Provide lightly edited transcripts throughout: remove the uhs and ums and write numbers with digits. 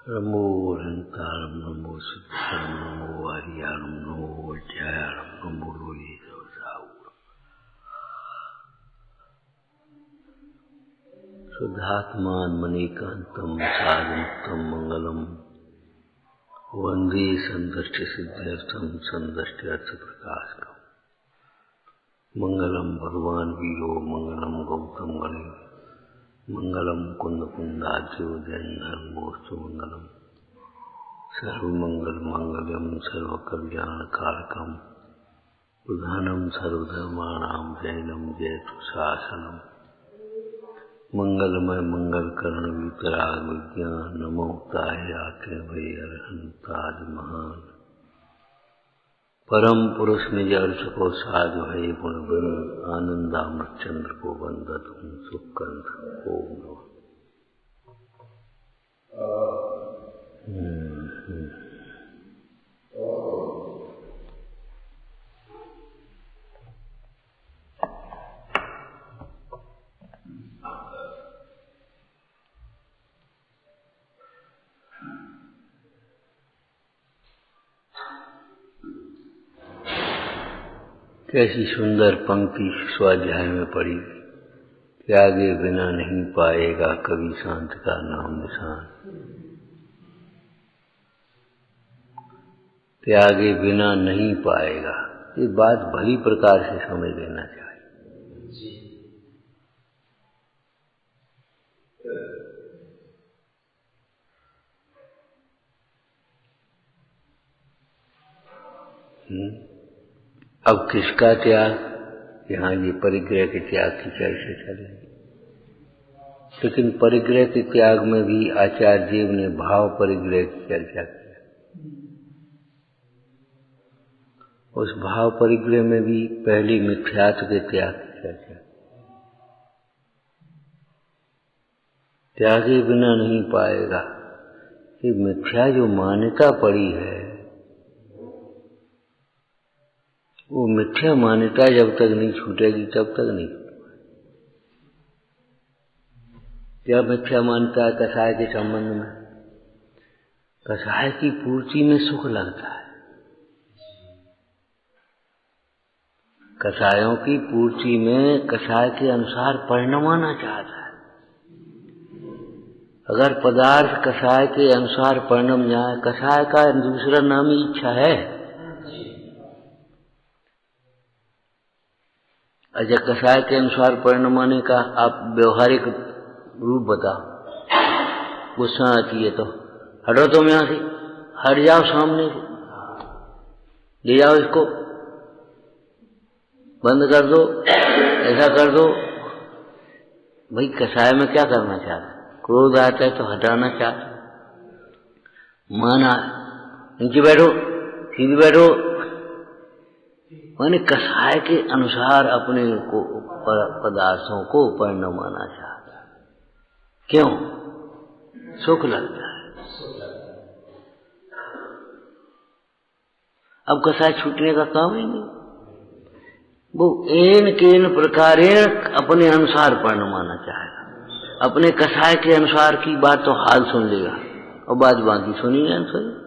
नमो हंतारम नमो सिद्धारम नमो हरियारम नमो वज्रायारम नमो लोये शुद्धात्मान मणिकांतम साधमुक्तम मंगलम वंदे संदृष्टि सिद्ध्यर्थम संदृष्टि अर्थ प्रकाशकम मंगलम भगवान वीरो मंगलम गौतम गणे मंगलम कुंद कुंदाद्यो जैन धर्मोस्तु मंगलम सर्वमंगल मंगलम सर्वकल्याण कारकम प्रधानम सर्वधर्माणां जैनम जयतु शासनम मंगलमय मंगलकर्ण वितराग विज्ञान नमोक्ताय आके भय अरहंताज महान परम पुरुष निज अर्थ को साज है गुणवृंद आनंदामृत चंद्र को वंदत हूँ सुखकंठ ओम कैसी सुंदर पंक्ति स्वाध्याय में पड़ी। त्यागे बिना नहीं पाएगा कभी शांत का नाम निशान। त्यागे बिना नहीं पाएगा, ये बात भली प्रकार से समझ लेना चाहिए। अब किसका त्याग, यहाँ ये परिग्रह के त्याग की चर्चा चलेगी। लेकिन परिग्रह के त्याग में भी आचार्य जीव ने भाव परिग्रह की चर्चा की। उस भाव परिग्रह में भी पहली मिथ्यात्व के त्याग की चर्चा। त्यागे बिना नहीं पाएगा, ये मिथ्या जो मान्यता पड़ी है, वो मिथ्या मान्यता जब तक नहीं छूटेगी तब तक नहीं। क्या मिथ्या मान्यता है कसाय के संबंध में? कसाय की पूर्ति में सुख लगता है। कसायों की पूर्ति में कसाय के अनुसार परिणाम आना चाहता है। अगर पदार्थ कसाय के अनुसार परिणाम जाए, कसाय का दूसरा नाम ही इच्छा है। अच्छा, कसाय के अनुसार परिणाम आने का आप व्यवहारिक रूप बताओ। गुस्सा आती है तो हटो तुम यहाँ से, हट जाओ सामने से, ले जाओ इसको, बंद कर दो, ऐसा कर दो। भाई कसाय में क्या करना चाहते? क्रोध आता है तो हटाना चाहते। माना नीचे बैठो, सीधे बैठो, माने कसाय के अनुसार अपने को पदार्थों को परिणमाना चाहता है। क्यों? सुख लगता है। अब कसाय छूटने का काम ही नहीं। वो एन केन प्रकारेण अपने अनुसार परिणमाना चाहेगा। अपने कसाय के अनुसार की बात तो हाल सुन लेगा और बात बाकी सुनी नहीं सुनी।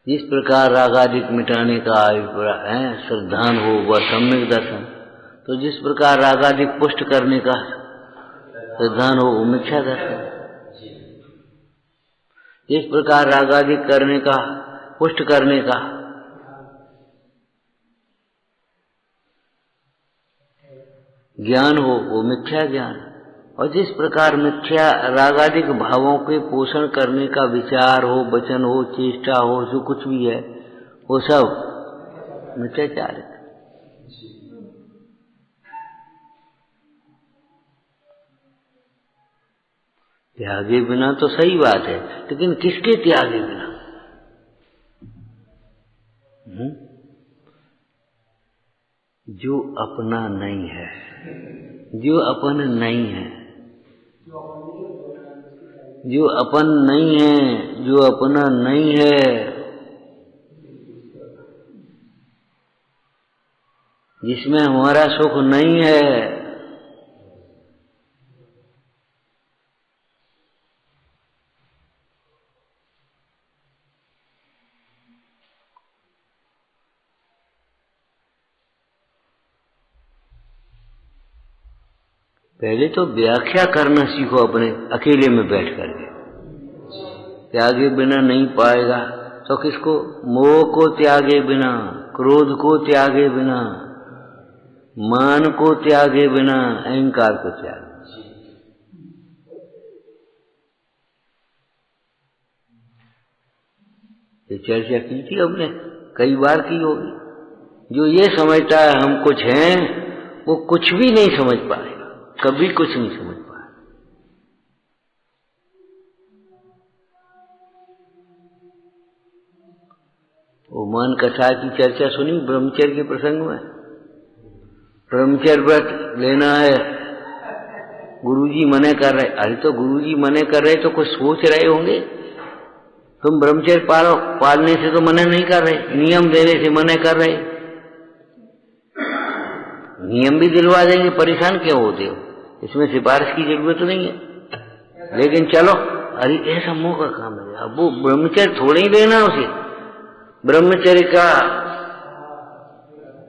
जिस प्रकार रागादिक मिटाने का अभिप्राय है श्रद्धान हो वह सम्यक दर्शन, तो जिस प्रकार रागादिक पुष्ट करने का श्रद्धान हो वो मिथ्या दर्शन। जिस प्रकार रागादिक करने का पुष्ट करने का ज्ञान हो वो मिथ्या ज्ञान। और जिस प्रकार मिथ्या रागादिक भावों के पोषण करने का विचार हो, वचन हो, चेष्टा हो, जो कुछ भी है वो सब मिथ्याचार है। त्यागे बिना तो सही बात है, लेकिन किसके त्यागे बिना? जो अपना नहीं है, जो अपन नहीं है, जो अपन नहीं है, जो अपना नहीं है, जिसमें हमारा सुख नहीं है, पहले तो व्याख्या करना सीखो अपने अकेले में बैठ करके। त्यागे बिना नहीं पाएगा तो किसको? मोह को त्यागे बिना, क्रोध को त्यागे बिना, मान को त्यागे बिना, अहंकार को त्यागे। ये चर्चा की थी हमने, कई बार की होगी। जो ये समझता है हम कुछ हैं, वो कुछ भी नहीं समझ पाएगा, कभी कुछ नहीं समझ पाएगा। वो मान कथा की चर्चा सुनी ब्रह्मचर्य के प्रसंग में। ब्रह्मचर्य व्रत लेना है, गुरुजी मने कर रहे। अरे तो गुरुजी मने कर रहे तो कुछ सोच रहे होंगे। तुम ब्रह्मचर्य पालो, पालने से तो मना नहीं कर रहे, नियम देने से मना कर रहे। नियम भी दिलवा देंगे, परेशान क्यों होते हो? इसमें सिफारिश की जरूरत तो नहीं है। लेकिन चलो, अरे ऐसा मुंह का काम है। अब वो ब्रह्मचर्य थोड़े ही लेना उसे, ब्रह्मचर्य का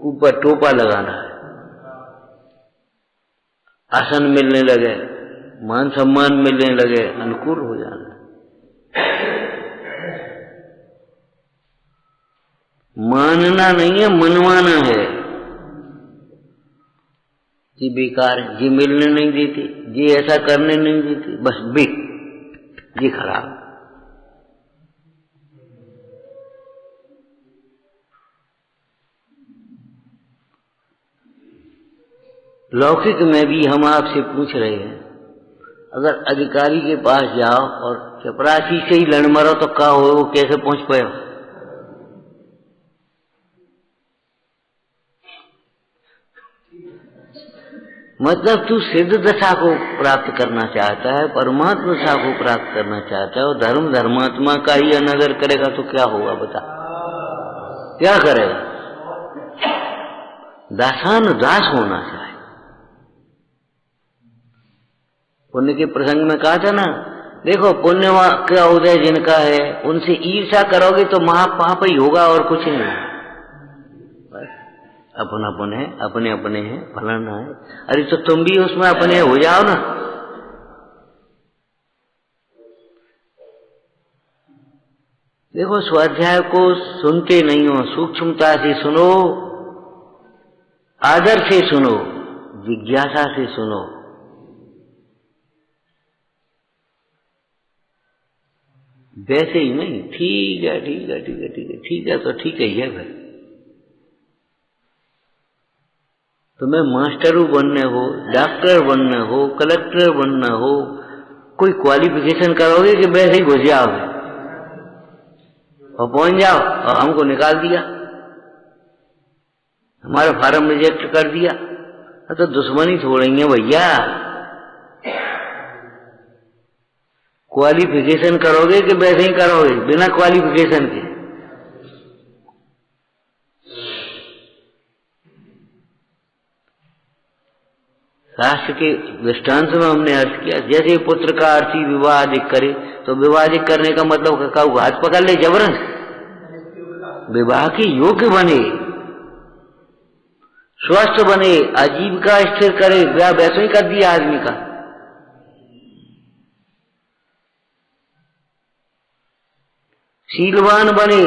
ऊपर टोपा लगाना है। आसन मिलने लगे, मान सम्मान मिलने लगे, अनुकूल हो जाना। मानना नहीं है, मनवाना है। जी बेकार है, जी मिलने नहीं देती, जी ऐसा करने नहीं देती, बस बे जी खराब। लौकिक में भी हम आपसे पूछ रहे हैं, अगर अधिकारी के पास जाओ और चपरासी से ही लड़ मरो तो क्या हो? वो कैसे पहुंच पाए? मतलब तू सिद्ध दशा को प्राप्त करना चाहता है, परमात्मा दशा को प्राप्त करना चाहता है, और धर्म धर्मात्मा का ही अनादर करेगा तो क्या होगा? बता, क्या करेगा? दासान दास होना चाहिए। पुण्य के प्रसंग में कहा था ना, देखो पुण्य का उदय जिनका है, उनसे ईर्ष्या करोगे तो महापाप ही होगा और कुछ नहीं। अपना अपन है, अपने अपने हैं, फलाना है। अरे तो तुम भी उसमें अपने हो जाओ ना। देखो, स्वाध्याय को सुनते नहीं हो, सूक्ष्मता से सुनो, आदर से सुनो, जिज्ञासा से सुनो। वैसे ही नहीं, ठीक है ठीक है ठीक है ठीक है ठीक है, तो ठीक है ही है भाई। तुम्हें मास्टर बनने हो, डॉक्टर बनना हो, कलेक्टर बनना हो, कोई क्वालिफिकेशन करोगे कि वैसे ही घुस जाओगे और पहुंच जाओ और हमको निकाल दिया, हमारा फार्म रिजेक्ट कर दिया? तो दुश्मनी छोड़ेंगे भैया। क्वालिफिकेशन करोगे कि वैसे ही करोगे बिना क्वालिफिकेशन के? शास्त्र के दृष्टांत में हमने अर्थ किया, जैसे पुत्र का अर्थी विवाह अधिक करे, तो विवाह अधिक करने का मतलब का हाथ पकड़ ले जबरन, विवाह के योग्य बने, स्वस्थ बने, आजीविका स्थिर करे। विवाह वैसे ही कर दिया आदमी का। शीलवान बने।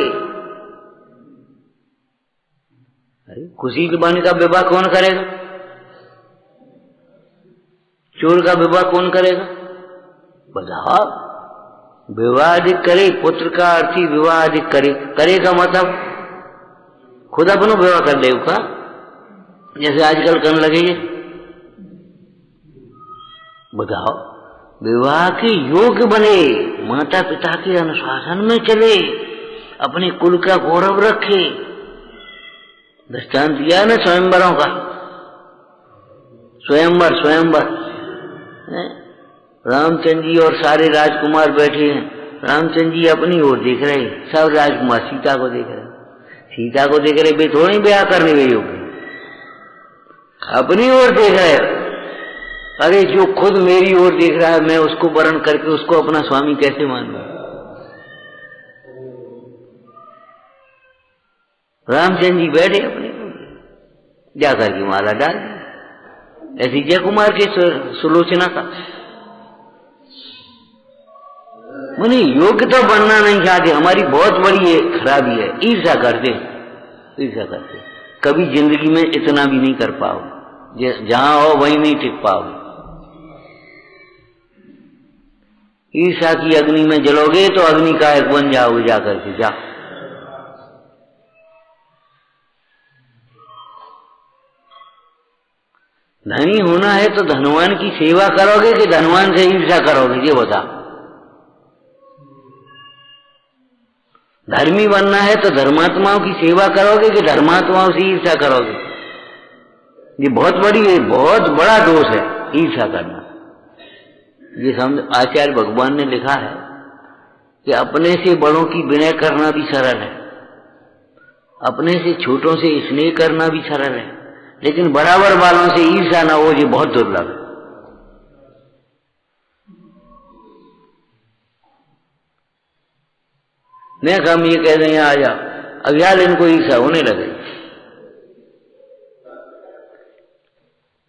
अरे कुशीलवान का विवाह कौन करेगा? चोर का विवाह कौन करेगा? बताओ। विवाह अधिक करे, पुत्र का अर्थी विवाह अधिक करे, करेगा मतलब खुद अपनो विवाह कर ले का, जैसे आजकल करने लगे। बताओ, विवाह के योग्य बने, माता पिता के अनुशासन में चले, अपने कुल का गौरव रखे। दृष्टांत दिया ना स्वयंवरों का, स्वयंवर स्वयंवर। रामचंद्र जी और सारे राजकुमार बैठे हैं, रामचंद्र जी अपनी ओर देख रहे, सब राजकुमार सीता को देख रहे। सीता को देख रहे, वे थोड़ी ब्याह करने में योग्य, अपनी ओर देख रहे। अरे जो खुद मेरी ओर देख रहा है, मैं उसको वर्ण करके उसको अपना स्वामी कैसे मानूं? रामचंद्र जी बैठे अपने, जाकर के माला डाल, ऐसी जय कुमार के सुलोचना का। मुझे योग्य तो बनना नहीं चाहते, हमारी बहुत बड़ी खराबी है, ईर्ष्या करते, ईर्ष्या करते। कभी जिंदगी में इतना भी नहीं कर पाओगे, जहां हो वहीं नहीं टिक पाओगे। ईर्ष्या की अग्नि में जलोगे तो अग्नि का एक बन जाओगे जाकर के। जा धनी होना है तो धनवान की सेवा करोगे कि धनवान से ईर्ष्या करोगे, ये बता। धर्मी बनना है तो धर्मात्माओं की सेवा करोगे कि धर्मात्माओं से ईर्ष्या करोगे। ये बहुत बड़ा दोष है ईर्ष्या करना। ये समझ, आचार्य भगवान ने लिखा है कि अपने से बड़ों की विनय करना भी सरल है, अपने से छोटों से स्नेह करना भी सरल है, लेकिन बराबर वालों से ईर्ष्या ना हो, ये बहुत दुर्लभ है। मैं हम ये कह दें आ जाओ, अब यार इनको ईर्ष्या होने लगे,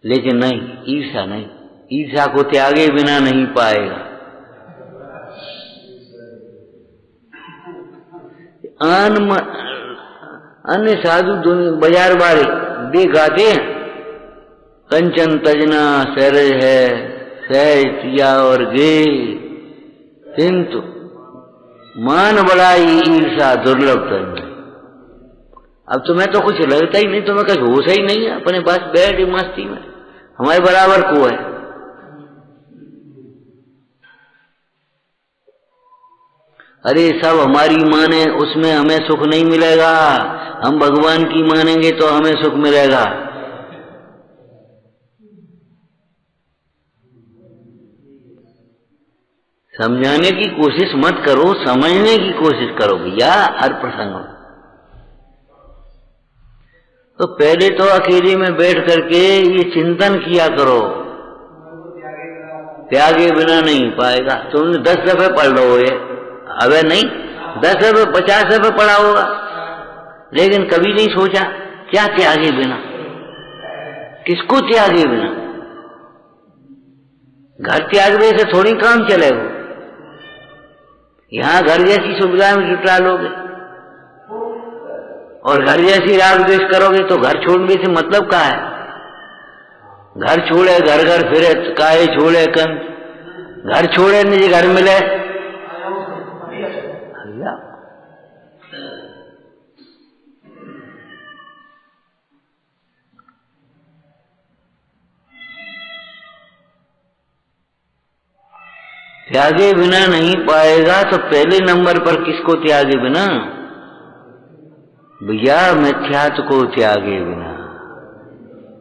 लेकिन नहीं, ईर्ष्या नहीं, ईर्ष्या को त्यागे बिना नहीं पाएगा। अन्य साधु बाजार वाले वे गाते हैं, कंचन तजना सरज है सहज पिया और गे, किंतु मान बढ़ाई ईर्षा दुर्लभ तन। अब तुम्हें तो कुछ लगता ही नहीं, तुम्हें कुछ होश ही नहीं है, अपने पास बैठ मस्ती में, हमारे बराबर को है। अरे सब हमारी माने उसमें हमें सुख नहीं मिलेगा, हम भगवान की मानेंगे तो हमें सुख मिलेगा। समझाने की कोशिश मत करो, समझने की कोशिश करो भैया हर प्रसंग में। तो पहले तो अकेले में बैठ करके ये चिंतन किया करो, त्यागे बिना नहीं पाएगा। तुमने 10 दफे पढ़ लो ये, अबे नहीं 10 दफे 50 दफे पढ़ा होगा, लेकिन कभी नहीं सोचा क्या त्यागे बिना, किसको त्यागे बिना। घर त्यागने से थोड़ी काम चलेगा, यहां घर जैसी सुविधा में जुटा लोगे और घर जैसी राग द्वेष करोगे तो घर छोड़ने से मतलब क्या है। घर छोड़े घर घर फिरे काहे छोड़े कन, घर छोड़े निजी घर मिले। त्यागे बिना नहीं पाएगा, तो पहले नंबर पर किसको त्यागे बिना भैया, मिथ्यात्व को त्यागे बिना।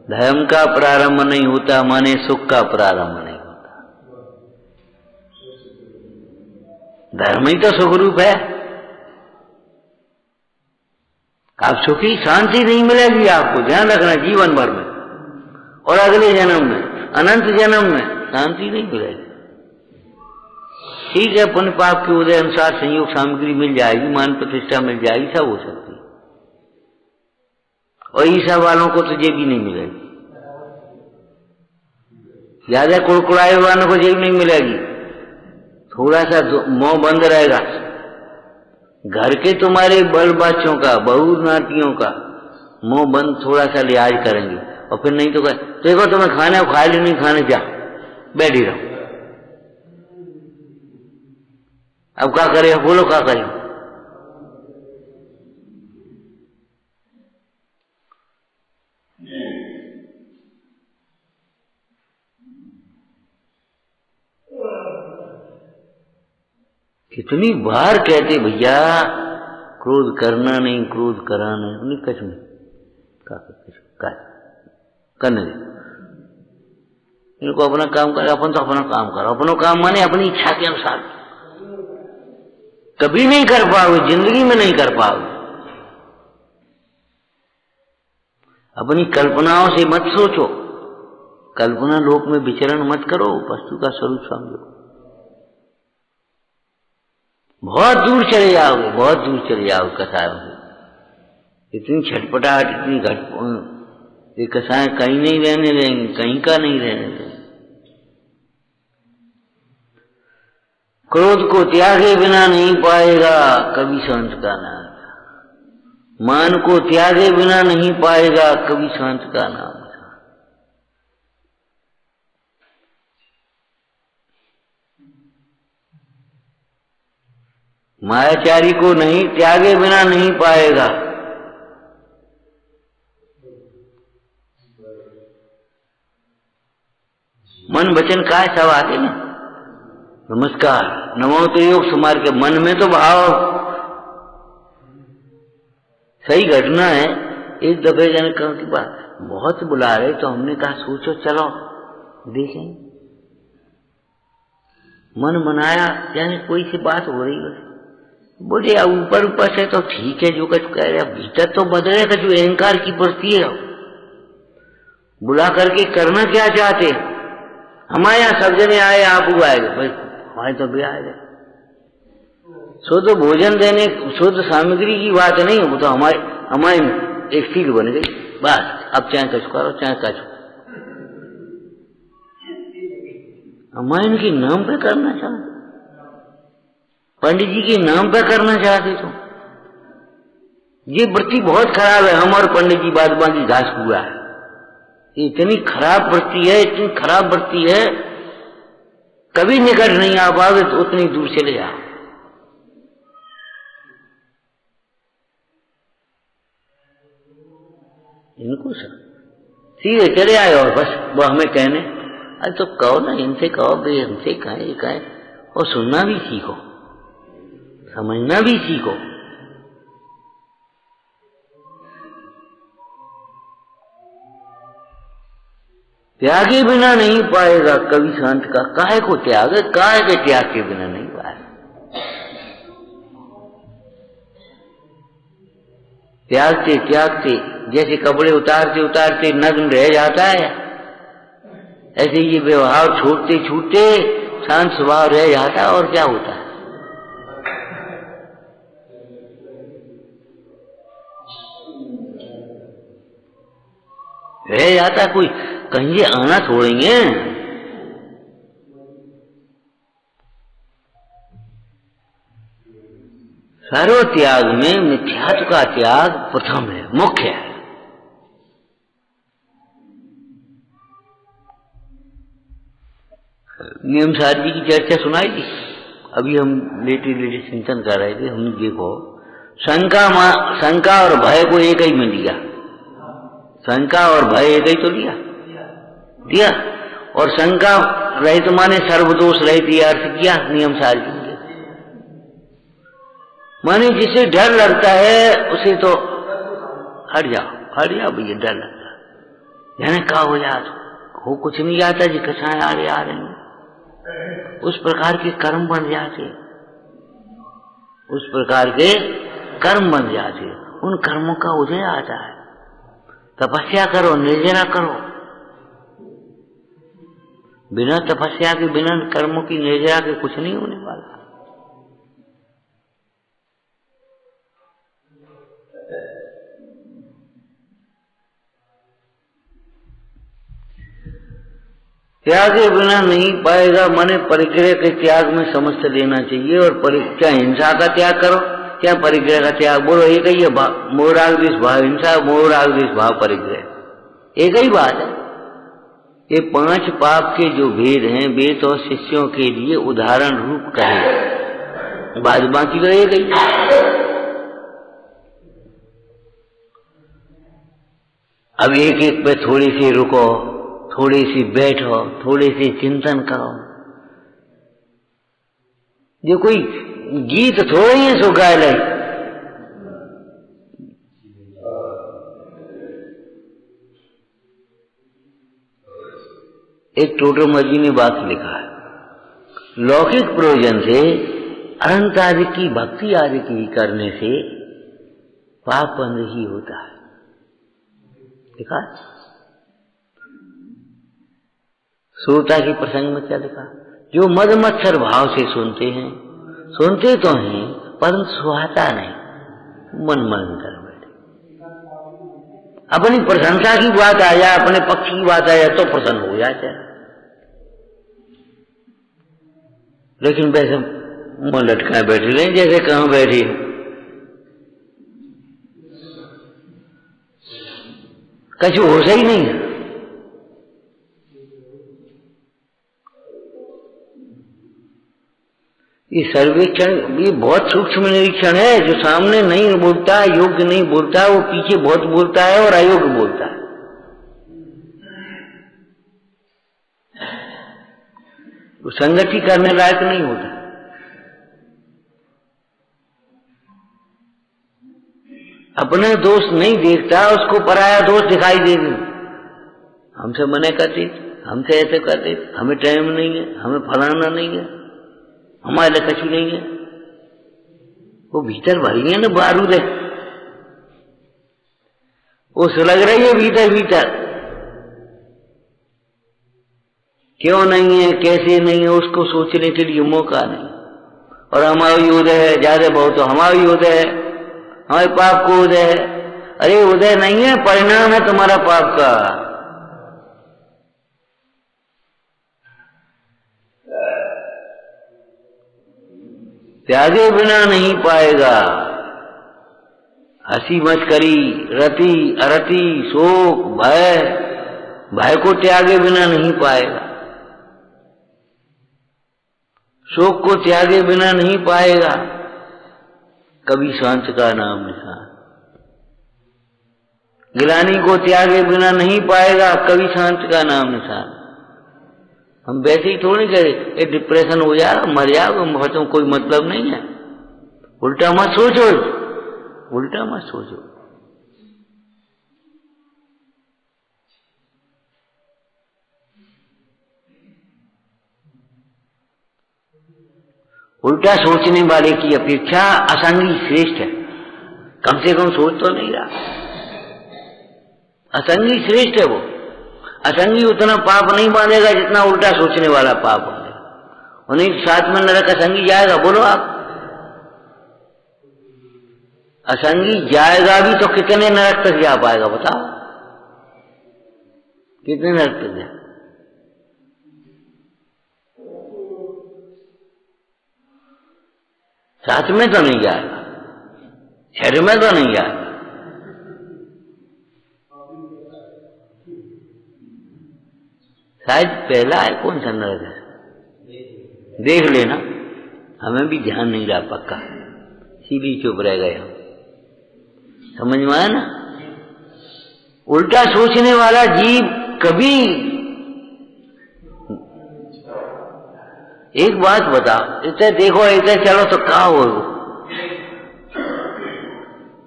धर्म का प्रारंभ नहीं होता माने सुख का प्रारंभ नहीं होता। धर्म ही तो सुख रूप है। आप सुखी शांति नहीं मिलेगी आपको, ध्यान रखना, जीवन भर में और अगले जन्म में, अनंत जन्म में शांति नहीं मिलेगी। ठीक है, पुण्य पाप के उदय अनुसार संयोग सामग्री मिल जाएगी, मान प्रतिष्ठा मिल जाएगी, सब हो सकती है। और ईसा वालों को तो जेब भी नहीं मिलेगी, ज्यादा कुड़कुड़ाए वालों को जेब नहीं मिलेगी, थोड़ा सा मुंह बंद रहेगा। घर के तुम्हारे बड़ बच्चों का, बहू नातियों का मुंह बंद, थोड़ा सा लिहाज करेंगे, और फिर नहीं तो कहे देखो तुम्हें खाना खा ली, नहीं खाने जा, बैठी रहो। अब क्या करे, बोलो क्या करें। कितनी बार कहते भैया क्रोध करना नहीं, क्रोध कराना नहीं, कछ में करने दे इनको, अपना काम करे, अपन तो अपना काम करो। अपना काम माने अपनी इच्छा के अनुसार, कभी नहीं कर पाओगे, जिंदगी में नहीं कर पाओगे। अपनी कल्पनाओं से मत सोचो, कल्पना लोक में विचरण मत करो, वस्तु का स्वरूप समझो। बहुत दूर चले जाओगे, बहुत दूर चले जाओगे कथाओं से। इतनी छटपटाहट, इतनी ये कसाय कहीं नहीं रहने देंगे, कहीं का नहीं रहने देंगे। क्रोध को त्यागे बिना नहीं पाएगा कभी शांत का नाम। मान को त्यागे बिना नहीं पाएगा कभी शांत का नाम। मायाचारी को नहीं त्यागे बिना नहीं पाएगा। मन वचन काय सब आगे ना। नमस्कार, नमो तो योग समार के मन में तो भाव सही घटना है। एक दफे जन की बात बहुत बुला रहे तो हमने कहा सोचो चलो देखें। मन मनाया, यानी कोई सी बात हो रही है, बोले ऊपर ऊपर से तो ठीक है जो कुछ कह रहे, भीतर तो बदलेगा जो अहंकार की बढ़ती है। बुला करके करना क्या चाहते? हमारे यहाँ सब जने आए, आप आए भाई, हमारे तो भी आए। शुद्ध भोजन देने, शुद्ध सामग्री की बात नहीं, वो तो हमारे एक सील बन गई बस। अब चाहे कछु करो चाहे कछु, हमारे इनके नाम पे करना चाहते, पंडित जी के नाम पे करना चाहते। तो ये वृत्ति बहुत खराब है। हम और पंडित जी बाद बाकी घास हुआ है। इतनी खराब वृत्ति है, इतनी खराब वृत्ति है, कभी निकट नहीं आ पाओगे तो उतनी दूर चले जाओ। इनको सीधे चले आए और बस वो हमें कहने, अरे तो कहो ना, इनसे कहो भाई, हमसे कहें और सुनना भी सीखो, समझना भी सीखो। त्यागे बिना नहीं पाएगा कभी शांत का। काहे को त्याग, काहे के त्याग के बिना नहीं पाएगा। त्यागते त्यागते जैसे कपड़े उतारते उतारते नग्न रह जाता है, ऐसे ये व्यवहार छूटते छूटते शांत स्वभाव रह जाता है। और क्या होता है? रह जाता है, कोई कहीं आना छोड़ेंगे। सर्व त्याग में मिथ्यात्व का त्याग प्रथम है, मुख्य है। नियम साध जी की चर्चा सुनाई थी, अभी हम लेटे लेटे चिंतन कर रहे थे। हमने देखो शंका और भय को एक ही में लिया। शंका और भय एक ही तो दिया। और शंका रहित माने सर्वदोष रहित अर्थ किया नियम साध जी। माने जिसे डर लगता है उसे तो हट जाओ भैया, डर लगता है, यानी क्या हो जाता हो, कुछ नहीं जाता जी, कसाएं आ रहे हैं, उस प्रकार के कर्म बन जाते, उस प्रकार के कर्म बन जाते। उन कर्मों का उदय आता है। तपस्या करो, निर्जरा करो। बिना तपस्या के, बिना कर्मों की, निर्जरा के कुछ नहीं होने वाला। त्यागे बिना नहीं पाएगा, माने परिग्रह के त्याग में समस्त लेना चाहिए। और क्या हिंसा का त्याग करो, क्या परिग्रह का त्याग, बोलो एक ही है। मोहराग द्वेष भाव हिंसा, मोहराग द्वेष भाव परिग्रह, एक ही बात है। ये 5 पाप के जो भेद हैं, वेद और शिष्यों के लिए उदाहरण रूप कहे, बाद बाकी तो एक ही। अब एक एक पे थोड़ी सी रुको, थोड़ी सी बैठो, थोड़ी सी चिंतन करो। जो कोई गीत थोड़ी है सो गा ले। एक टोटोमर्जी ने बात लिखा है, लौकिक प्रयोजन से अनंत आदि की भक्ति आदि की करने से पाप बंद ही होता है। लिखा श्रोता के प्रसंग में क्या लिखा, जो मद मत्सर भाव से सुनते हैं, सुनते तो हैं परंतु सुहाता नहीं, मन मन कर बैठे। अपनी प्रशंसा की बात आ जाए, अपने पक्ष की बात आ जाए तो प्रसन्न हो जाते हैं, लेकिन वैसे मुंह लटकाए बैठे रहे जैसे कहां बैठे। कछु होश ही नहीं है। ये सर्वेक्षण, ये बहुत सूक्ष्म निरीक्षण है। जो सामने नहीं बोलता, योग्य नहीं बोलता, वो पीछे बहुत बोलता है और अयोग्य बोलता है। वो संगति करने लायक नहीं होता। अपने दोष नहीं देखता, उसको पराया दोष दिखाई देते। हमसे मना करते, हमसे ऐसे करते, हमें टाइम नहीं है, हमें फलाना नहीं है, हमारे लिए कछु नहीं है। वो भीतर भरी है ना बारूद है, उस लग रही है भीतर भीतर। क्यों नहीं है, कैसे नहीं है, उसको सोचने के लिए मौका नहीं। और हमारा उदय है, ज्यादा बहुत हमारा उदय है, हमारे पाप को उदय है। अरे उदय नहीं है, परिणाम है तुम्हारा पाप का। त्यागे बिना नहीं पाएगा। हंसी मस्करी, रति अरति, शोक भय, भय को त्यागे बिना नहीं पाएगा। शोक को त्यागे बिना नहीं पाएगा। कभी शांत का नाम निशान। गिलानी को त्यागे बिना नहीं पाएगा, कभी शांत का नाम निशान। हम वैसे ही थोड़ी कहे ये डिप्रेशन हो जाएगा, मर जाओगे, बहुतों कोई मतलब नहीं है। उल्टा मत सोचो, उल्टा मत सोचो। उल्टा सोचने वाले की अपेक्षा असंगी श्रेष्ठ है। कम से कम सोच तो नहीं रहा। असंगी श्रेष्ठ है वो। असंगी उतना पाप नहीं बांधेगा जितना उल्टा सोचने वाला पाप बांधेगा। उन्हीं साथ में नरक असंगी जाएगा। बोलो आप, असंगी जाएगा भी तो कितने नरक तक जा पाएगा बताओ? कितने नरक तक जाए? साथ में तो नहीं जाएगा, शरीर में तो नहीं जाएगा। शायद पहला है, कौन सा नरक है देख लेना। हमें भी ध्यान नहीं रहा पक्का, सीधी चुप रह गए हम। समझ में आया ना? उल्टा सोचने वाला जीव कभी, एक बात बताओ, इतने देखो इतने चलो तो क्या हो?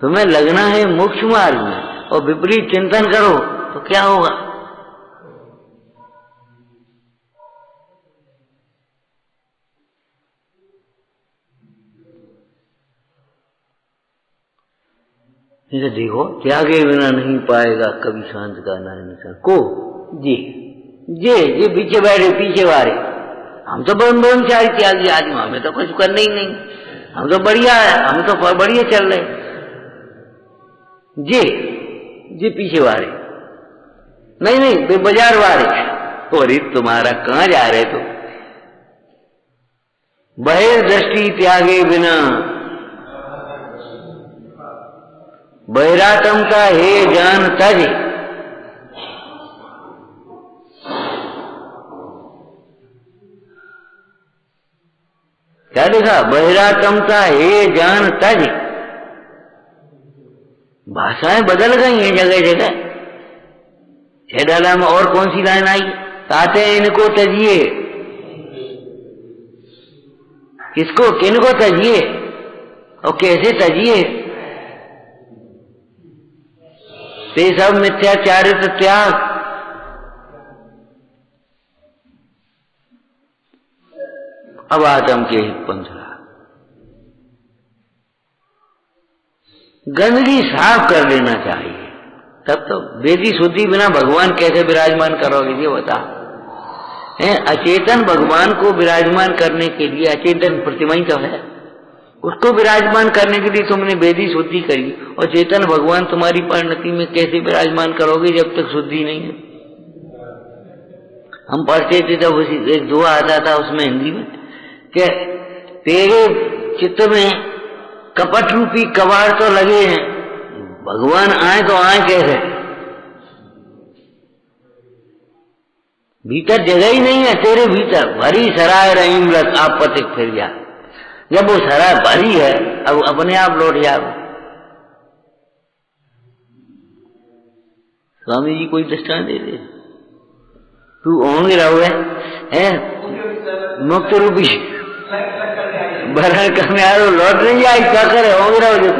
तुम्हें लगना है मोक्ष मार्ग में और विपरीत चिंतन करो तो क्या होगा? इसे देखो, त्यागे बिना नहीं पाएगा कभी शांत का नाम निशान। को जे पीछे बैठे, पीछे वाले, हम तो ब्रह्मचारी त्यागी आदमी, हमें तो कुछ करना ही नहीं, हम तो बढ़िया है, हम तो बढ़िया चल रहे। जे पीछे वाले नहीं वे बाजार वाले। और तुम्हारा कहां जा रहे? तो बहिर्दृष्टि त्यागे बिना, बहिरातम का हे जान तज। क्या देखा? बहिरातम का हे जान तज। भाषाएं बदल गई हैं जगह जगह। छेडाला में और कौन सी लाइन आई? ताते इनको तजिए। किसको, किनको तजिए और कैसे तजिए? ते सब मिथ्याचारित त्याग। अब आदम के हित पंथरा गंदगी साफ कर लेना चाहिए। तब तो वेदी शुद्धि बिना भगवान कैसे विराजमान करोगे ये बता? अचेतन भगवान को विराजमान करने के लिए अचेतन प्रतिमा ही तो है। उसको विराजमान करने के लिए तुमने वेदी शुद्धि करी, और चेतन भगवान तुम्हारी परिणति में कैसे विराजमान करोगे जब तक शुद्धि नहीं है। हम पढ़ते थे तब उसी एक दुआ आता था उसमें हिंदी में कि तेरे चित्त में कपट रूपी कबाड़ तो लगे हैं, भगवान आए तो आए कैसे, भीतर जगह ही नहीं है तेरे भीतर। भरी सराय रहीम रस आप पतिक फिर जा, जब वो सराय भरी है अब अपने आप लौट जाओ। स्वामी जी कोई दृष्टांत दे दे, तू होंगे रहो है मुक्त रूपी भरण करने आ रहे लौट नहीं आई, क्या करे होंगे रहो जो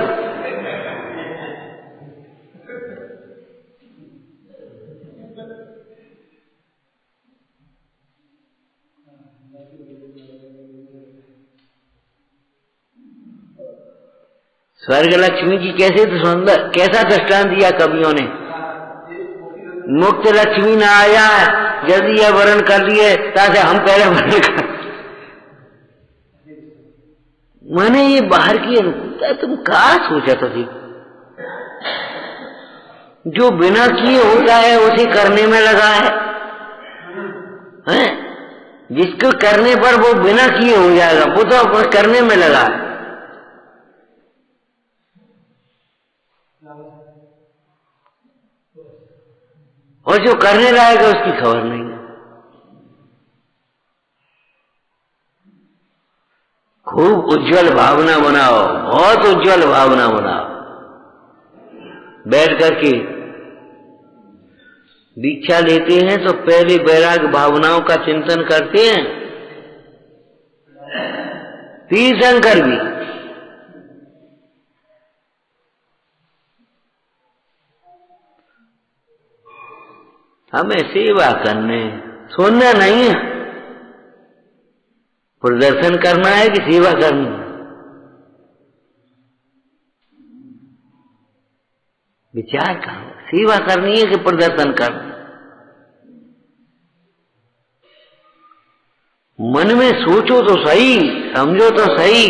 स्वर्ग लक्ष्मी की कैसे तो सुंदर कैसा दृष्टांत दिया कवियों ने। मुक्त लक्ष्मी ना आया जल्दी यह वर्ण कर लिए ताकि हम पहले वर्ण कर। मैंने ये बाहर की अनुकूलता तुम कहा सोचा था जी, जो बिना किए होता है उसे करने में लगा है? जिसको करने पर वो बिना किए हो जाएगा, वो तो करने में लगा है। और जो करने लायक है उसकी खबर नहीं है। खूब उज्जवल भावना बनाओ, बहुत उज्जवल भावना बनाओ, बैठ करके दीक्षा लेते हैं तो पहले वैराग भावनाओं का चिंतन करते हैं। तीर्थंकर भी हमें सेवा करने सुनना नहीं है, प्रदर्शन करना है कि सेवा करनी है। विचार करो, सेवा करनी है कि प्रदर्शन करना। मन में सोचो तो सही, समझो तो सही।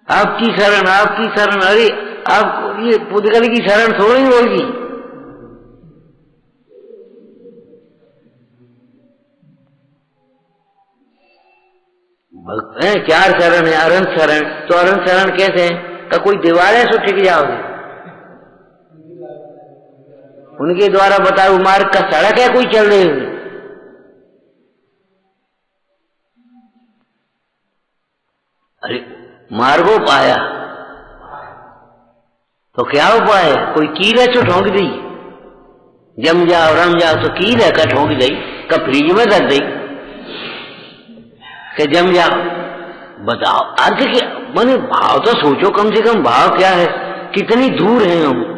आपकी शरण, आपकी शरण, अरे आप ये पुद्गल की शरण थोड़ी होगी। चार शरण है, अरंत शरण, तो अरंत शरण कैसे है? का कोई दीवार है सो टिक जाओगे? उनके द्वारा बताओ मार्ग का सड़क है कोई चल रही हुई? अरे मार्गो पाया तो क्या उपाय है? कोई कील है जो ठोंक दी, जम जाओ रम जाओ तो कील है का ठोंक दी, का फ्रिज में रख दी कि जम जाओ। बताओ अर्थ क्या? मैंने भाव तो सोचो कम से कम, भाव क्या है, कितनी दूर हैं हम।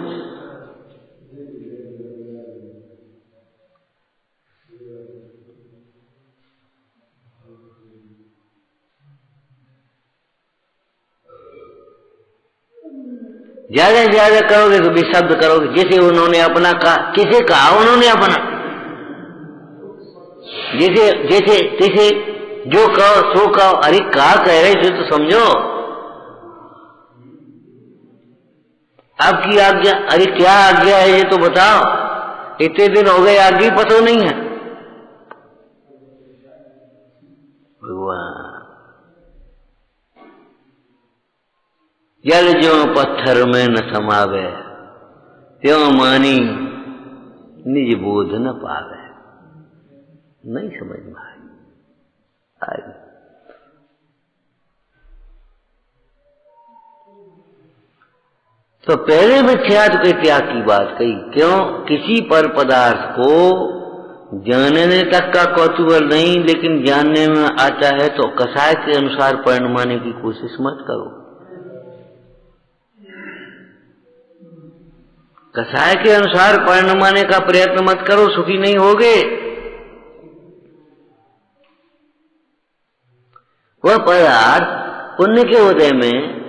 ज्यादा ज्यादा करोगे तो भी शब्द करोगे, जैसे उन्होंने अपना कहा, किसे कहा उन्होंने अपना, जैसे जैसे जैसे जो कहो सो कहो। अरे कहा कह रहे थे तो समझो, आपकी आज्ञा, अरे क्या आज्ञा है ये तो बताओ। इतने दिन हो गए आज्ञा पता नहीं है। भगवान जल ज्यों पत्थर में न समावे, त्यों मानी निज बोध न पावे। नहीं समझ में आई। तो पहले मिथ्यात्व के त्याग की बात कही, क्यों? किसी पर पदार्थ को जानने तक का कौतूहल नहीं, लेकिन जानने में आता है तो कसाय के अनुसार परिणमाने की कोशिश मत करो। कसाय के अनुसार परिणमाने का प्रयत्न मत करो, सुखी नहीं होगे। वह पदार्थ पुण्य के उदय में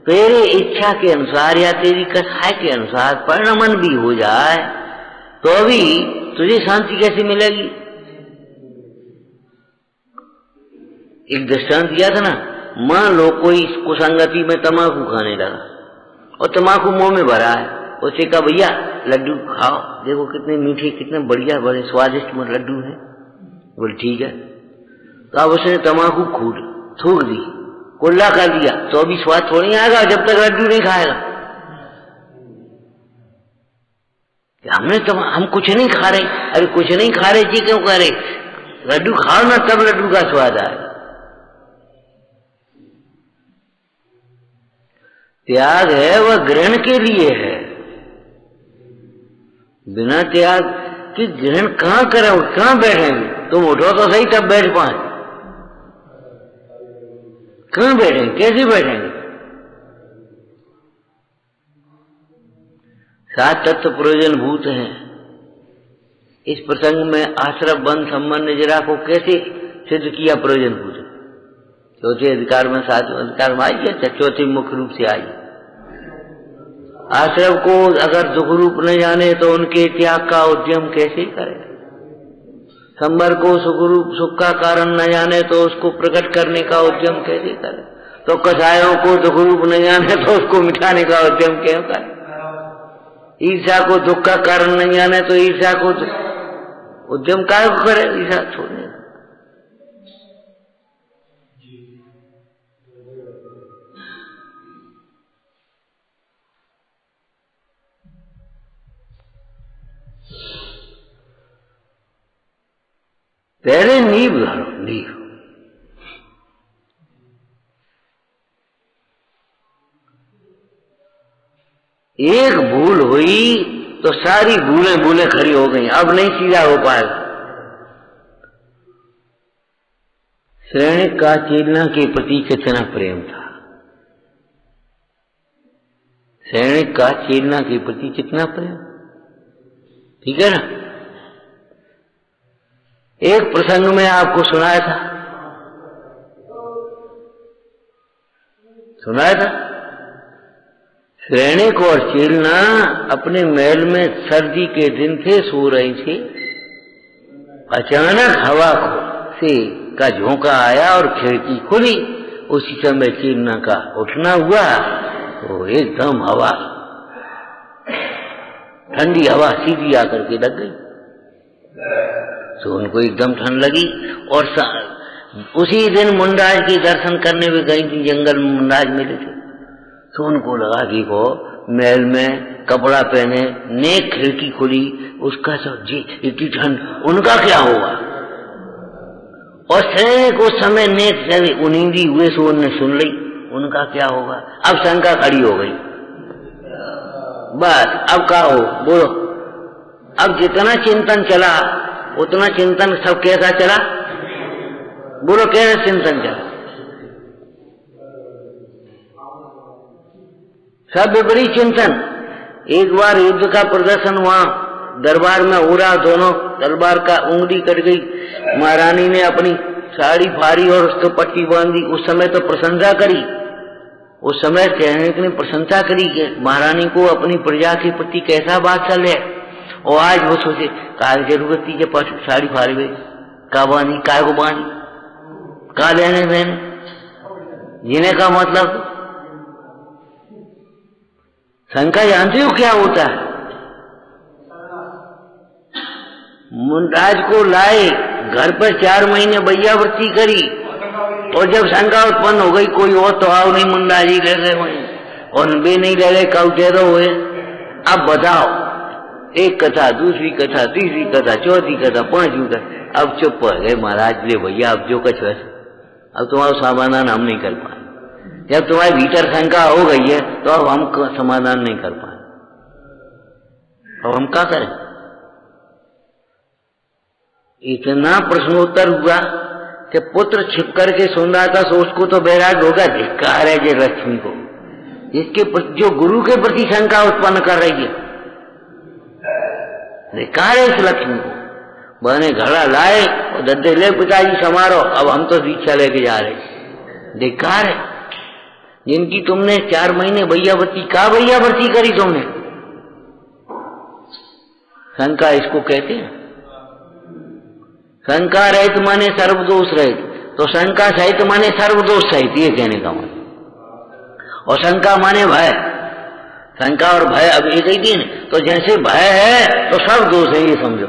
तेरी इच्छा के अनुसार या तेरी कसाय के अनुसार परिणमन भी हो जाए तो अभी तुझे शांति कैसे मिलेगी? एक दृष्टांत दिया था ना, मान लो कोई कुसंगति में तम्बाकू खाने लगा और तम्बाकू मुंह में भरा है, उसे कहा भैया लड्डू खाओ, देखो कितने मीठे कितने बढ़िया बड़े स्वादिष्ट लड्डू हैं। बोले ठीक है। तो अब उसने तम्बाकू थूक दी, कुल्ला कर दिया, तो अभी स्वाद थोड़ी आएगा जब तक लड्डू नहीं खाएगा। हम कुछ नहीं खा रहे, अरे कुछ नहीं खा रहे जी क्यों कह रहे, लड्डू खाओ ना तब लड्डू का स्वाद आएगा। त्याग है वह ग्रहण के लिए है, बिना त्याग के ग्रहण कहां करें, कहां बैठेंगे? तुम उठो तो सही तब बैठ पाए, कहां बैठेंगे, कैसे बैठेंगे? सात तत्व प्रयोजन भूत हैं। इस प्रसंग में आश्रम बंध संबंध निजरा को कैसे सिद्ध किया प्रयोजन भूत? चौथे अधिकार में सातवें अधिकार में आई है, चौथे मुख्य रूप से आई। आश्रम को अगर दुख रूप न जाने तो उनके त्याग का उद्यम कैसे करे? संबर को सुख रूप सुख का कारण न जाने तो उसको प्रकट करने का उद्यम कैसे करे? तो कसायों को दुख रूप न जाने तो उसको मिटाने का उद्यम क्यों करे? ईर्ष्या को दुख का कारण नहीं जाने तो ईर्ष्या को उद्यम काय को करे? ईर्ष्या छोड़ने। पहले नींव धरो, नींव। एक भूल हुई तो सारी भूलें खड़ी हो गई, अब नहीं सीधा हो पाएगा। श्रेणिक का चेतना के प्रति कितना प्रेम था, श्रेणिक का चेतना के प्रति कितना प्रेम, ठीक है ना? एक प्रसंग में आपको सुनाया था श्रेणिक और चेलना अपने महल में सर्दी के दिन थे, सो रही थी। अचानक हवा से का झोंका आया और खिड़की खुली। उसी समय चेलना का उठना हुआ, तो एकदम हवा, ठंडी हवा सीधी आकर के लग गई, तो उनको एकदम ठंड लगी। और उसी दिन मुंडाज के दर्शन करने में गई थी, जंगल में मुंडाज मिले थे, तो उनको लगा कि वो महल में कपड़ा पहने, नेक खिड़की खुली, उसका सब जी इतनी ठंड, उनका क्या होगा? और श्रेणिक उस समय नेक से उन्नींदी हुए सो उन्होंने सुन ली, उनका क्या होगा? अब शंका खड़ी हो गई, बस अब क्या हो, बोलो। अब जितना चिंतन चला उतना चिंतन सब कैसा चला, बोलो कैसा चिंतन चला? सब बड़ी चिंतन। एक बार युद्ध का प्रदर्शन वहां दरबार में हो रहा, दोनों दरबार का उंगली कट गई, महारानी ने अपनी साड़ी फाड़ी और उसको पट्टी बांधी। उस समय तो प्रशंसा करी, उस समय श्रेणिक ने प्रशंसा करी कि महारानी को अपनी प्रजा के प्रति कैसा बादशाह है। और आज वो सोचे काय जरूरत थी जब साड़ी फाड़ी गई, का बांधी, काय को बांधी, का लेने देने, जीने का मतलब। शंका जानते हो क्या होता है? मुंडाज को लाए, घर पर 4 महीने बैयावृत्ति करी, और जब शंका उत्पन्न हो गई कोई और तो आओ नहीं, मुंडाज ही ले गए वहीं, और वे नहीं ले गए, कब दे दो हुए। अब बताओ, एक कथा, दूसरी कथा, तीसरी कथा, चौथी कथा, 5वीं कथा। अब चुप हो गए महाराज, ले भैया अब जो कुछ है, अब तुम्हारा समाधान हम नहीं कर पाए। जब तुम्हारे भीतर शंका हो गई है तो अब हम समाधान नहीं कर पाए, अब हम क्या करें? इतना प्रश्नोत्तर हुआ कि पुत्र छिप करके सुन रहा था, सो उसको तो बैराग होगा, धिक्कार है जे लक्ष्मी को, जिसके जो गुरु के प्रति शंका उत्पन्न कर रही है, धिक्कार है इस लक्ष्मी को। बने घड़ा लाए और दद्दे ले पिताजी समारो, अब हम तो दीक्षा लेके जा रहे। धिक्कार है जिनकी तुमने 4 महीने भैयावृत्ति, का भैयावृत्ति करी तुमने? शंका इसको कहते हैं। शंका रहित माने सर्वदोष रहित। तो शंका सहित माने सर्वदोष सहित, ये कहने का मतलब। और शंका माने भय, शंका और भय अब एक ही दिन, तो जैसे भय है तो सब दोष है, ये समझो।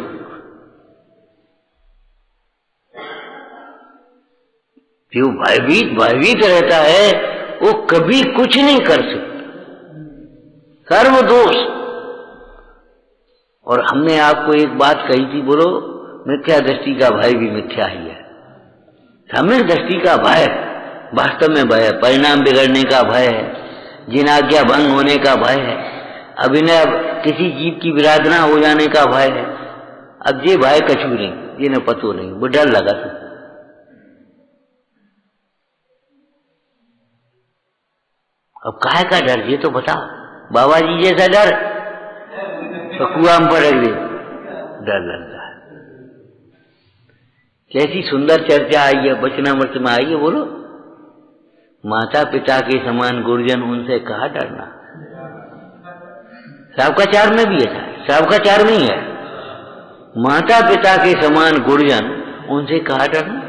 जो भयभीत रहता है वो कभी कुछ नहीं कर सकता, सर्व दोष। और हमने आपको एक बात कही थी, बोलो मिथ्या दृष्टि का भय भी मिथ्या ही है। सम्यक दृष्टि का भय वास्तव में भय है, परिणाम बिगड़ने का भय है, जिनाज्ञा भंग होने का भय है, अभिनय किसी जीव की विराधना हो जाने का भय है। अब ये भय कछु नहीं, ये न पतो नहीं, वो डर लगा था। अब काहे का डर, ये तो बताओ। बाबा जी जैसा डर तो कुआं पर रख दे, डर लगता है। कैसी सुंदर चर्चा आई है, वचनामृत में आई है, बोलो। माता पिता के समान गुरुजन, उनसे कहा डरना। शावकाचार में भी है, शावकाचार में ही है, माता पिता के समान गुरुजन, उनसे कहा डरना।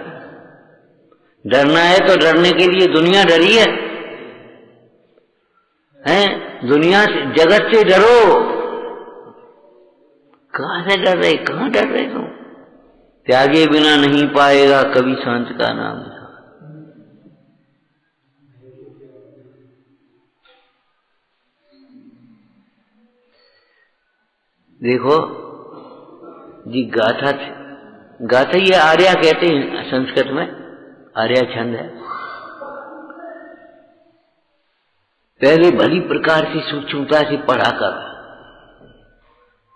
डरना है तो डरने के लिए दुनिया डरी है, दुनिया से, जगत से डरो। कहां से डर रहे, कहां डर रहे तुम? त्यागे बिना नहीं पाएगा कभी शांत का नाम। देखो जी, गाथा ये आर्या कहते हैं संस्कृत में, आर्या छंद है। पहले भली प्रकार से सूक्ष्मता से पढ़ा करो,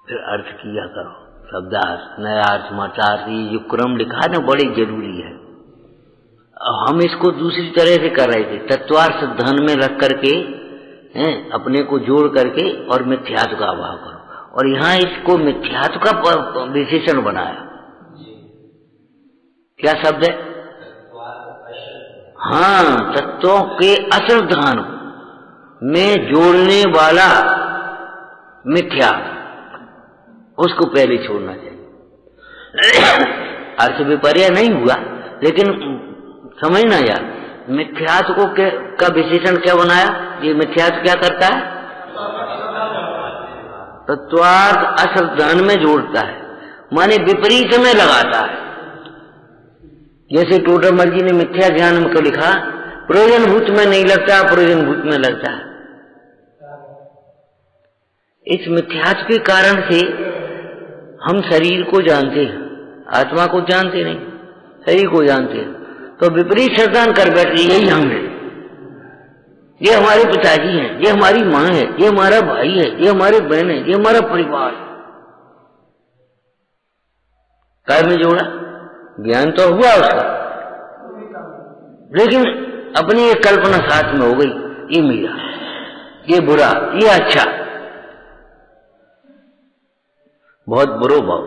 फिर अर्थ किया करो, शब्दार्थ, नयार्थ, मतार्थ, ये जो क्रम लिखा है ना, बड़े जरूरी है। हम इसको दूसरी तरह से कर रहे थे, तत्वार्थ धन में रख करके अपने को जोड़ करके और मिथ्यात्व का अभाव करो, और यहाँ इसको मिथ्यात्व का विशेषण बनाया। क्या शब्द है? हाँ, तत्वों के असल धान में जोड़ने वाला मिथ्या, उसको पहले छोड़ना चाहिए। अर्थ विपर्य नहीं हुआ, लेकिन समझना यार, मिथ्यात्व को का विशेषण क्या बनाया? ये मिथ्यात्व क्या करता है? तत्वार्थ असल ज्ञान में जोड़ता है, माने विपरीत में लगाता है। जैसे टोडरमल जी ने मिथ्या ज्ञान में को लिखा, प्रयोजन भूत में नहीं लगता, प्रयोजन भूत में लगता है। इस मिथ्यात्व के कारण से हम शरीर को जानते हैं, आत्मा को जानते नहीं, शरीर को जानते हैं, तो विपरीत सिद्धांत कर बैठे, यही हम हैं, ये हमारे पिताजी हैं, ये हमारी माँ है, ये हमारा भाई है, ये हमारे बहन है, ये हमारा परिवार है। काय में जोड़ा? ज्ञान तो हुआ उसका, लेकिन अपनी एक कल्पना साथ में हो गई, ये मेरा, ये बुरा, ये अच्छा, बहुत बुरो भाव।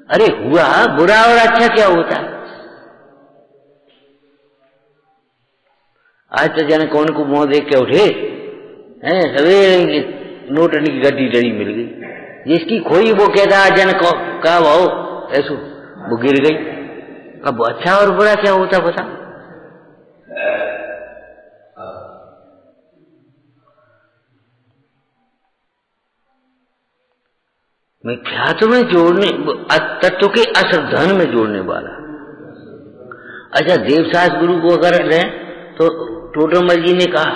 अरे हुआ, बुरा और अच्छा क्या होता है? आज तो जाने कौन को मुंह देख के उठे हैं, सवेरे नोटनी की गड्डी डरी मिल गई, जिसकी खोई वो कहता जन का भाव ऐसो, वो गिर गई। अब अच्छा और बुरा क्या होता बता? मिथ्यात्व में जोड़ने, तत्व के असावधान में जोड़ने वाला। अच्छा, देवसास गुरु को अगर रहे तो टोडरमल जी ने कहा,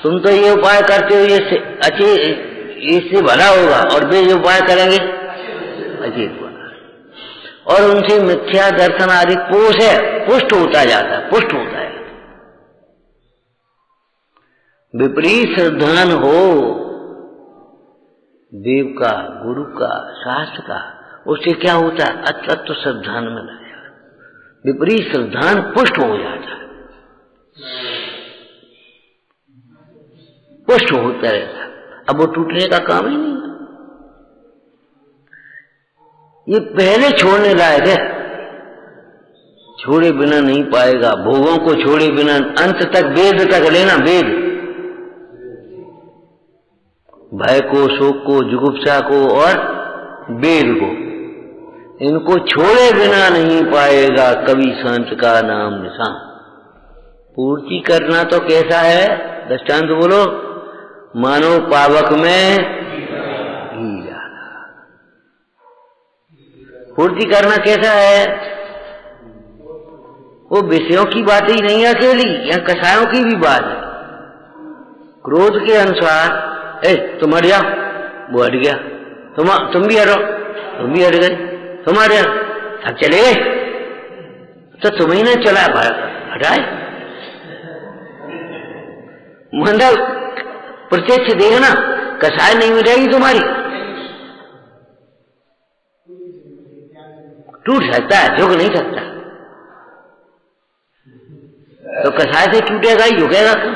तुम तो ये उपाय करते हो, ये अच्छे, इससे भला होगा, और वे जो उपाय करेंगे अचेत बना, और उनसे मिथ्या दर्शन आदि पुष्ट होता जाता है, पुष्ट होता है। विपरीत श्रद्धान हो देव का, गुरु का, शास्त्र का, उससे क्या होता है? अतत्व श्रद्धान में लग जाता, विपरीत श्रद्धान पुष्ट हो जाता है, पुष्ट होता रहता। अब वो टूटने का काम ही नहीं। ये पहले छोड़ने लायक है, छोड़े बिना नहीं पाएगा। भोगों को छोड़े बिना अंत तक, वेद तक लेना, वेद, भय को, शोक को, जुगुप्सा को और वेद को, इनको छोड़े बिना नहीं पाएगा कभी संत का नाम निशान। पूर्ति करना तो कैसा है, दृष्टांत बोलो। मानो पावक में घी डाला। पूर्ति करना कैसा है? वो विषयों की बात ही नहीं है अकेली, यहाँ कसायों की भी बात है। क्रोध के अनुसार तुम हट जाओ, वो हट गया, तुम भी हटो, तुम भी हट गए, तुम हट जाओ, सब चले गए, तो तुम्हें ना चला हटाए। मतलब प्रत्यक्ष देखना, कसाय नहीं मिटेगी तुम्हारी। टूट सकता है, झुक नहीं सकता। तो कसाय से टूटेगा ही, झुकेगा क्यों?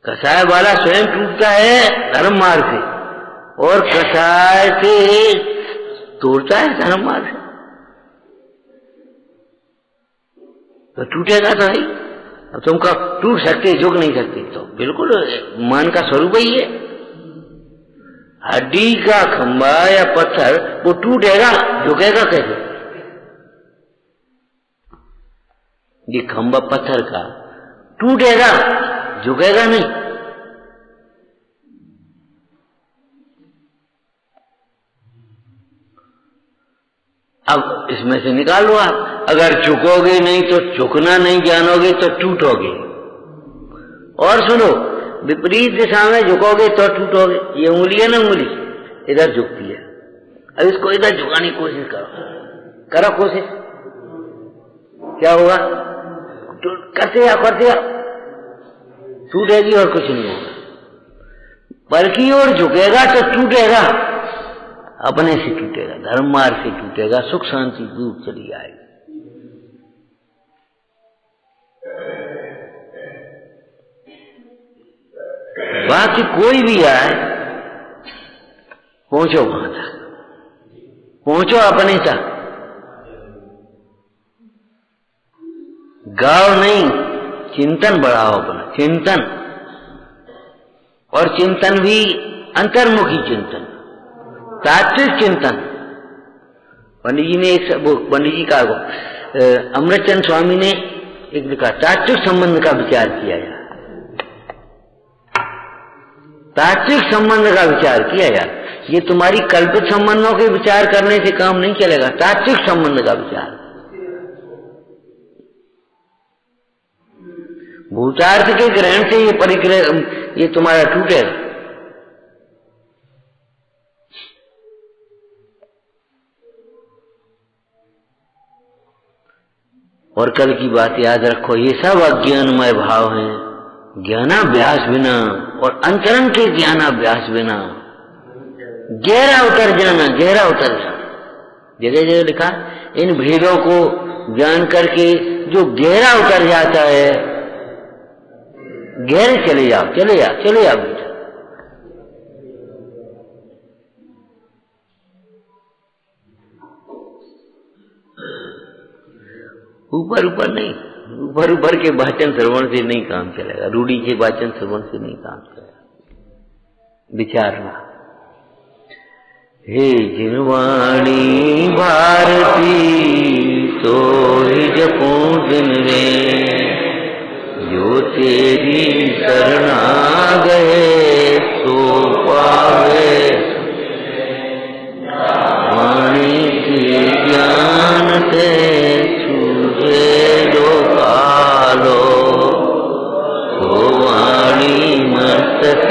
कसाय वाला स्वयं टूटता है धर्म मार्ग से, और कसाय से तोड़ता है धर्म मार्ग से, तो टूटेगा तो नहीं। अब तुम कब टूट सकते, झुक नहीं सकते, तो बिल्कुल मान का स्वरूप ही है। हड्डी का खंभा या पत्थर वो टूटेगा, झुकेगा कैसे? ये खंभा पत्थर का टूटेगा, झुकेगा नहीं। अब इसमें से निकाल लो आप, अगर झुकोगे नहीं तो झुकना नहीं जानोगे तो टूटोगे। और सुनो, विपरीत दिशा में झुकोगे तो टूटोगे। ये उंगली है ना, उंगली इधर झुकती है, अब इसको इधर झुकाने की कोशिश करो कोशिश, क्या होगा? करते जाओ, टूटेगी और कुछ नहीं होगा। बल्कि और झुकेगा तो टूटेगा, अपने से टूटेगा, धर्म मार्ग से टूटेगा, सुख शांति दूर चली आएगी। बाकी कोई भी आए, पहुंचो वहां तक, पहुंचो अपने तक। गाँव नहीं, चिंतन बढ़ाओ अपना, चिंतन, और चिंतन भी अंतर्मुखी चिंतन, तात्विक चिंतन। पंडित जी ने पंडित जी का अमृतचंद स्वामी ने एक लिखा, तात्विक संबंध का विचार किया यार, तात्विक संबंध का विचार किया यार। ये तुम्हारी कल्पित संबंधों के विचार करने से काम नहीं चलेगा, तात्विक संबंध का विचार। भूतार्थ के ग्रहण से ये परिग्रह, ये तुम्हारा टूटेगा। और कल की बात याद रखो, ये सब अज्ञानमय भाव हैं। ज्ञानाभ्यास बिना और अंतरंग के ज्ञानाभ्यास बिना गहरा उतर जाना, गहरा उतर जाना। जगह जगह लिखा, इन भेदों को जान करके जो गहरा उतर जाता है, गहरे चले जाओ, चले जाओ, चले जाओ बेटा। ऊपर ऊपर नहीं, ऊपर ऊपर के वाचन श्रवण से नहीं काम चलेगा, रूढ़ी के वाचन श्रवण से नहीं काम चलेगा। विचारना, हे जिनवाणी भारती तो ही जपो दिन रे, जो तेरी शरणा गए तो पावे, वाणी के ज्ञान से छूझे जो कालो, तो वाणी मस्तक